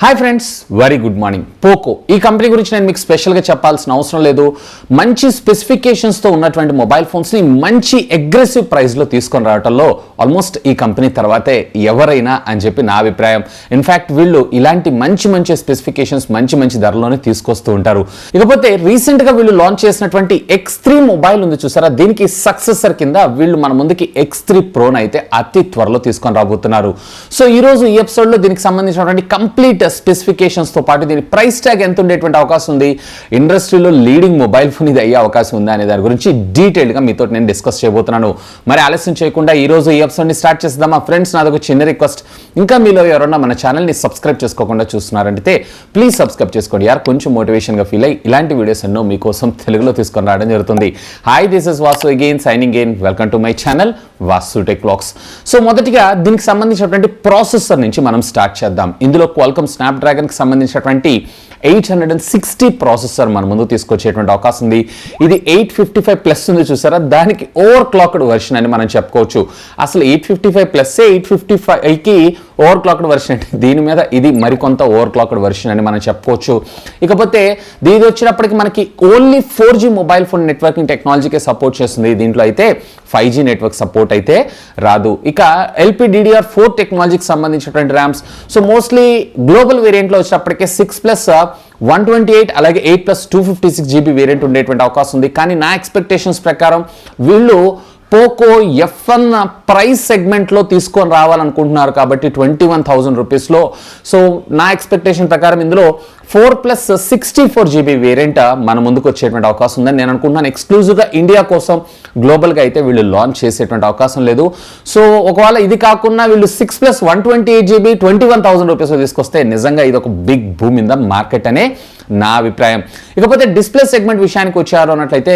Hi friends, very good morning. Poco ఈ company గురించి నేను మీకు స్పెషల్గా చెప్పాల్సిన అవసరం లేదు. మంచి స్పెసిఫికేషన్స్తో ఉన్నటువంటి మొబైల్ ఫోన్స్ని మంచి అగ్రెసివ్ ప్రైస్లో తీసుకొని రావడంలో ఆల్మోస్ట్ ఈ కంపెనీ తర్వాతే ఎవరైనా అని చెప్పి నా అభిప్రాయం. ఇన్ఫ్యాక్ట్ వీళ్ళు ఇలాంటి మంచి స్పెసిఫికేషన్స్ మంచి ధరలోనే తీసుకొస్తూ ఉంటారు. ఇకపోతే రీసెంట్గా వీళ్ళు లాంచ్ చేసినటువంటి X3 మొబైల్ ఉంది చూసారా, దీనికి సక్సెసర్ కింద వీళ్ళు మన ముందుకి X3 ప్రోని అయితే అతి త్వరలో తీసుకొని రాబోతున్నారు. సో ఈరోజు ఈ ఎపిసోడ్లో దీనికి సంబంధించినటువంటి కంప్లీట్ స్పెసిఫికేషన్స్ తో పాటు దీని ప్రైస్ ట్యాగ్ ఎంత ఉండేటువంటి అవకాశం ఉంది, ఇండస్ట్రీలో లీడింగ్ మొబైల్ ఫోన్ ఇది అయ్యే అవకాశం ఉందా అనే దాని గురించి డీటెయిల్గా మీతో నేను డిస్కస్ చేయబోతున్నాను. మరి ఆలస్యం చేయకుండా ఈ రోజు ఈ ఎపిసోడ్ని స్టార్ట్ చేద్దామా ఫ్రెండ్స్. నాదొక చిన్న రిక్వెస్ట్, ఇంకా మీలో ఎవరన్నా మన ఛానల్ని సబ్స్క్రైబ్ చేసుకోకుండా చూస్తున్నారంటే ప్లీజ్ సబ్స్క్రైబ్ చేసుకోండి యార్. కొంచెం మోటివేషన్గా ఫీల్ అయ్యి ఇలాంటి వీడియోస్ ఎన్నో మీకోసం తెలుగులో తీసుకొని రావడం జరుగుతుంది. Hi, this is Vasu again signing in. Welcome to my channel VaasuTechVlogs. So మొదటిగా దీనికి సంబంధించినటువంటి ప్రాసెసర్ నుంచి మనం స్టార్ట్ చేద్దాం. ఇందులో క్వాల్కమ్ స్నాప్డ్రాగన్కి సంబంధించినటువంటి 860 ప్రాసెసర్ మన ముందు తీసుకొచ్చేటువంటి అవకాశం ఉంది. ఇది 855+ ఉంది చూసారా, దానికి ఓవర్ క్లాక్డ్ వర్షన్ అని మనం చెప్పుకోవచ్చు. అసలు 855+ 855కి ఓవర్ క్లాక్డ్ వర్షన్ అంటే దీని మీద ఇది మరికొంత ఓవర్ క్లాక్డ్ వర్షన్ అని మనం చెప్పుకోవచ్చు. ఇకపోతే దీని వచ్చినప్పటికీ మనకి only 4G mobile phone networking టెక్నాలజీకే సపోర్ట్ చేస్తుంది. దీంట్లో అయితే 5G నెట్వర్క్ సపోర్ట్ అయితే రాదు. ఇక LPDDR4 టెక్నాలజీకి సంబంధించినటువంటి ర్యామ్స్, సో మోస్ట్లీ గ్లోబల్ వేరియంట్లో వచ్చినప్పటికే 6+128 అలాగే 8+256GB వేరియంట్ ఉండేటువంటి అవకాశం ఉంది. కానీ నా ఎక్స్పెక్టేషన్స్ ప్రకారం వీళ్ళు పోకో F1 ప్రైస్ సెగ్మెంట్లో తీసుకొని రావాలనుకుంటున్నారు కాబట్టి 21,000 రూపీస్లో. సో నా ఎక్స్పెక్టేషన్ ప్రకారం ఇందులో 4+64GB వేరియంట్ మన ముందుకు వచ్చేటువంటి అవకాశం ఉందని నేను అనుకుంటున్నాను. ఎక్స్క్లూజివ్గా ఇండియా కోసం గ్లోబల్గా అయితే వీళ్ళు లాంచ్ చేసేటువంటి అవకాశం లేదు. సో ఒకవేళ ఇది కాకుండా వీళ్ళు 6+128GB 21,000 రూపీస్లో తీసుకొస్తే నిజంగా ఇది ఒక big boom in the market అనే నా అభిప్రాయం. ఇకపోతే డిస్ప్లే సెగ్మెంట్ విషయానికి వచ్చారు అన్నట్లయితే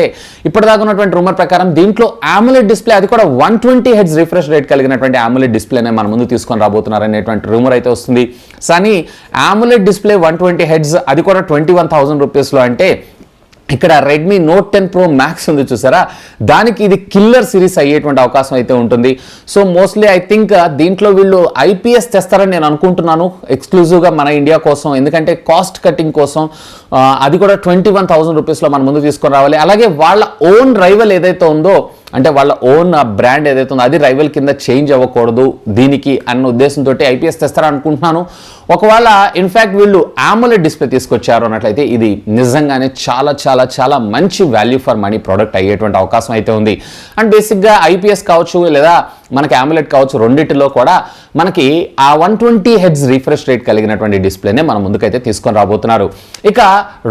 ఇప్పటిదాకా ఉన్నటువంటి రూమర్ ప్రకారం దీంట్లో AMOLED డిస్ప్లే, అది కూడా 120Hz రిఫ్రెష్ రేట్ కలిగినటువంటి AMOLED డిస్ప్లేనే మన ముందు తీసుకొని రాబోతున్నారు అనేటువంటి రూమర్ అయితే వస్తుంది. కానీ AMOLED డిస్ప్లే 120Hz అది కూడా 21,000 రూపీస్లో అంటే ఇక్కడ రెడ్మీ నోట్ 10 Pro మ్యాక్స్ ఉంది చూసారా, దానికి ఇది కిల్లర్ సిరీస్ అయ్యేటువంటి అవకాశం అయితే ఉంటుంది. సో మోస్ట్లీ ఐ థింక్ దీంట్లో వీళ్ళు IPS తెస్తారని నేను అనుకుంటున్నాను ఎక్స్క్లూజివ్గా మన ఇండియా కోసం. ఎందుకంటే కాస్ట్ కటింగ్ కోసం అది కూడా 21,000 రూపీస్లో మన ముందు తీసుకొని రావాలి. అలాగే వాళ్ళ ఓన్ రైవల్ ఏదైతే ఉందో, అంటే వాళ్ళ ఓన్ బ్రాండ్ ఏదైతే ఉందో అది రైవల్ కింద చేంజ్ అవ్వకూడదు దీనికి అన్న ఉద్దేశంతో IPS తెస్తారనుకుంటున్నాను. ఒకవేళ ఇన్ఫ్యాక్ట్ వీళ్ళు AMOLED డిస్ప్లే తీసుకొచ్చారు అన్నట్లయితే ఇది నిజంగానే చాలా మంచి వాల్యూ ఫర్ మనీ ప్రోడక్ట్ అయ్యేటువంటి అవకాశం అయితే ఉంది. అండ్ బేసిక్గా IPS కావచ్చు లేదా మనకి AMOLED కావచ్చు, రెండింటిలో కూడా మనకి ఆ 120Hz రిఫ్రెష్ రేట్ కలిగినటువంటి డిస్ప్లేనే మన ముందుకైతే తీసుకొని రాబోతున్నారు. ఇక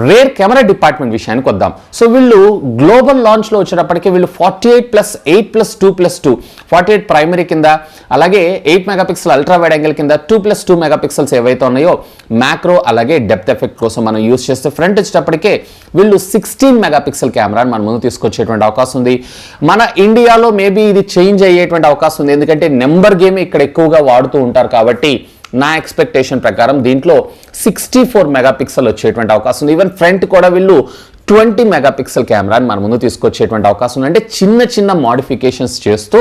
రేర్ కెమెరా డిపార్ట్మెంట్ విషయానికి వద్దాం. సో వీళ్ళు గ్లోబల్ లాంచ్లో వచ్చేటప్పటికి వీళ్ళు 48+8+2+2 48 ప్రైమరీ కింద, అలాగే 8 మెగాపిక్సెల్ అల్ట్రా వైడ్ యాంగిల్ కింద 2+2 మెగాపిక్సెల్స్ ఏవైతే ఉన్నాయో మ్యాక్రో అలాగే డెప్త్ ఎఫెక్ట్ కోసం మనం యూజ్ చేస్తే, ఫ్రంట్ వచ్చేటప్పటికే వీళ్ళు 16 మెగాపిక్సెల్ కెమెరాని మన ముందు తీసుకొచ్చేటువంటి అవకాశం ఉంది. మన ఇండియాలో మేబీ ఇది చేంజ్ అయ్యేటువంటి అవకాశం ఉంది, ఎందుకంటే నెంబర్ గేమ్ ఇక్కడ ఎక్కువగా వాడుతూ ఉంటారు కాబట్టి నా ఎక్స్పెక్టేషన్ ప్రకారం దీంట్లో 64 మెగాపిక్సెల్ వచ్చేటువంటి అవకాశం ఉంది. ఈవెన్ ఫ్రంట్ కూడా వీళ్ళు 20 మెగాపిక్సెల్ కెమెరాని మన ముందు తీసుకొచ్చేటువంటి అవకాశం ఉంది. అంటే చిన్న మోడిఫికేషన్స్ చేస్తూ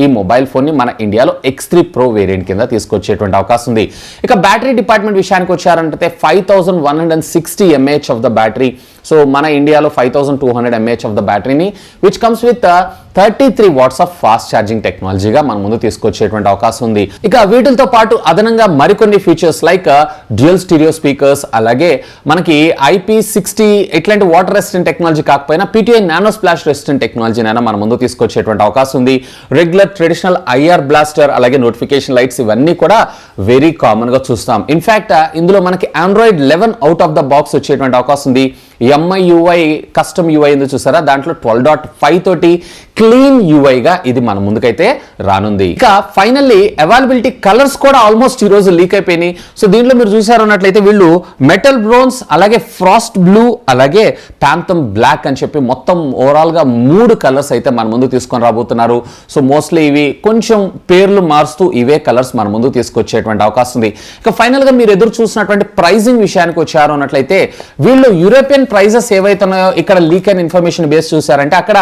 ఈ మొబైల్ ఫోన్ని మన ఇండియాలో X3 Pro వేరియంట్ కింద తీసుకొచ్చేటువంటి అవకాశం ఉంది. ఇక బ్యాటరీ డిపార్ట్మెంట్ విషయానికి వచ్చారంటే 5160 mAh of the battery. So మన ఇండియాలో 5200 mAh ఆఫ్ ద బ్యాటరీని which comes with 33 watts of fast charging టెక్నాలజీగా మన ముందు తీసుకొచ్చేటువంటి అవకాశం ఉంది. ఇక వీటితో పాటు అదనంగా మరికొన్ని features like dual stereo speakers, అలాగే మనకి IP60 ఇట్లాంటి వాటర్ రెసిస్టెంట్ టెక్నాలజీ కాకపోయినా PTI నానో స్ప్లాష్ రెసిస్టెంట్ టెక్నాలజీనైనా మన ముందు తీసుకొచ్చేటువంటి అవకాశం ఉంది. రెగ్యులర్ ట్రెడిషనల్ IR బ్లాస్టర్ అలాగే నోటిఫికేషన్ లైట్స్ ఇవన్నీ కూడా వెరీ కామన్గా చూస్తాం. ఇన్ఫ్యాక్ట్ ఇందులో మనకి Android 11 out of the box వచ్చేటువంటి అవకాశం ఉంది. MIUI కస్టమ్ UI ఉంది చూసారా, దాంట్లో 12.5 తోటి క్లీన్ యూఐగా ఇది మన ముందుకైతే రానుంది. ఇక ఫైనల్లీ అవైలబిలిటీ కలర్స్ కూడా ఆల్మోస్ట్ ఈ రోజు లీక్ అయిపోయినాయి. సో దీంట్లో మీరు చూసారు అన్నట్లయితే వీళ్ళు మెటల్ బ్రోన్స్, అలాగే ఫ్రాస్ట్ బ్లూ, అలాగే ప్యాంథమ్ బ్లాక్ అని చెప్పి మొత్తం ఓవరాల్గా 3 కలర్స్ అయితే మన ముందు తీసుకొని రాబోతున్నారు. సో మోస్ట్లీ ఇవి కొంచెం పేర్లు మారుస్తూ ఇవే కలర్స్ మన ముందు తీసుకొచ్చేటువంటి అవకాశం ఉంది. ఇక ఫైనల్గా మీరు ఎదురు చూసినటువంటి ప్రైజింగ్ విషయానికి వచ్చారు అన్నట్లయితే వీళ్ళు యూరోపియన్ ప్రైజెస్ ఏవైతున్నాయో ఇక్కడ లీక్ అయిన ఇన్ఫర్మేషన్ బేస్ చూసారంటే అక్కడ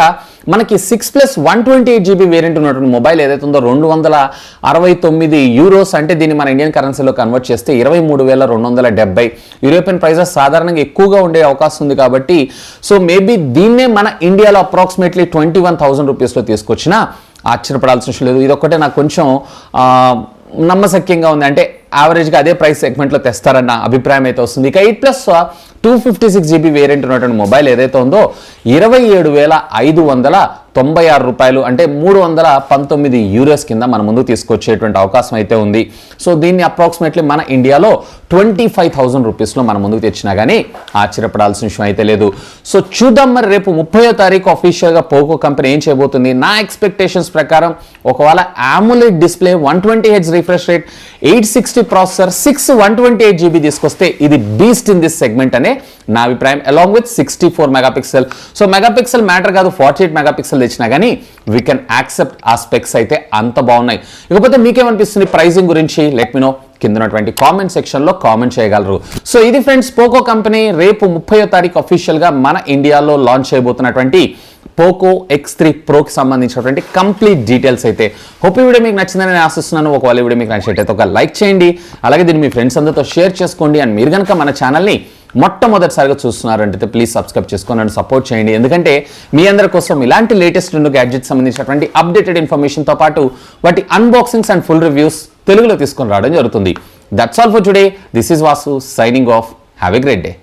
మనకి 6+128GB వేరియంట్ ఉన్నటువంటి మొబైల్ ఏదైతే ఉందో €269 అంటే దీన్ని మన ఇండియన్ కరెన్సీలో కన్వర్ట్ చేస్తే 23,270. యూరోపియన్ ప్రైజెస్ సాధారణంగా ఎక్కువగా ఉండే అవకాశం ఉంది కాబట్టి సో మేబీ దీన్నే మన ఇండియాలో అప్రాక్సిమేట్లీ 21,000 రూపీస్లో తీసుకొచ్చినా ఆశ్చర్యపడాల్సిన విషయం లేదు. ఇదొక్కటే నాకు కొంచెం నమ్మశక్యంగా ఉంది, అంటే యావరేజ్గా అదే ప్రైస్ సెగ్మెంట్లో తెస్తారన్న అభిప్రాయం అయితే వస్తుంది. ఇక 8+256GB వేరియంట్ ఉన్నటువంటి మొబైల్ ఏదైతే ఉందో €27,596 అంటే €319 కింద మన ముందు తీసుకొచ్చేటువంటి అవకాశం అయితే ఉంది. సో దీన్ని అప్రాక్సిమేట్లీ మన ఇండియాలో 25,000 రూపీస్లో మన ముందుకు తెచ్చినా కానీ ఆశ్చర్యపడాల్సిన విషయం అయితే లేదు. సో చూద్దాం మరి రేపు 30వ తారీఖు అఫీషియల్గా పోకో కంపెనీ ఏం చేయబోతుంది. నా ఎక్స్పెక్టేషన్స్ ప్రకారం ఒకవేళ AMOLED display 120Hz refresh rate 860 processor 128GB తీసుకొస్తే ఇది బీస్ట్ ఇన్ దిస్ సెగ్మెంట్ అనే నా అభిప్రాయం. Along with 64 megapixel. So megapixel matter కాదు, 48 మెగాపిక్సెల్ తెచ్చినా కానీ వీ కెన్ యాక్సెప్ట్ ఆ స్పెక్స్ అయితే అంత బాగున్నాయి. ఇకపోతే మీకేమనిపిస్తుంది ప్రైజింగ్ గురించి లెట్ మీ నో కింద ఉన్నటువంటి కామెంట్ సెక్షన్లో కామెంట్ చేయగలరు. సో ఇది ఫ్రెండ్స్ పోకో కంపెనీ రేపు 30వ తారీఖు అఫీషియల్గా మన ఇండియాలో లాంచ్ చేయబోతున్నటువంటి పోకో X3 ప్రోకి సంబంధించినటువంటి కంప్లీట్ డీటెయిల్స్ అయితే. హోప్ ఈ వీడియో మీకు నచ్చిందని నేను ఆశిస్తున్నాను. ఒకవేళ వీడియో మీకు నచ్చినట్లయితే ఒక లైక్ చేయండి, అలాగే దీన్ని మీ ఫ్రెండ్స్ అందరితో షేర్ చేసుకోండి. అండ్ మీరు కనుక మన ఛానల్ని మొట్టమొదటిసారిగా చూస్తున్నారంటే ప్లీజ్ సబ్స్క్రైబ్ చేసుకొని నన్ను సపోర్ట్ చేయండి. ఎందుకంటే మీ అందరి కోసం ఇలాంటి లేటెస్ట్ 2 గ్యాడ్జెట్స్ సంబంధించినటువంటి అప్డేటెడ్ ఇన్ఫర్మేషన్తో పాటు వాటి అన్బాక్సింగ్స్ అండ్ ఫుల్ రివ్యూస్ తెలుగులో తీసుకొని రావడం జరుగుతుంది. That's all for today. This is Vasu signing off. Have a great day.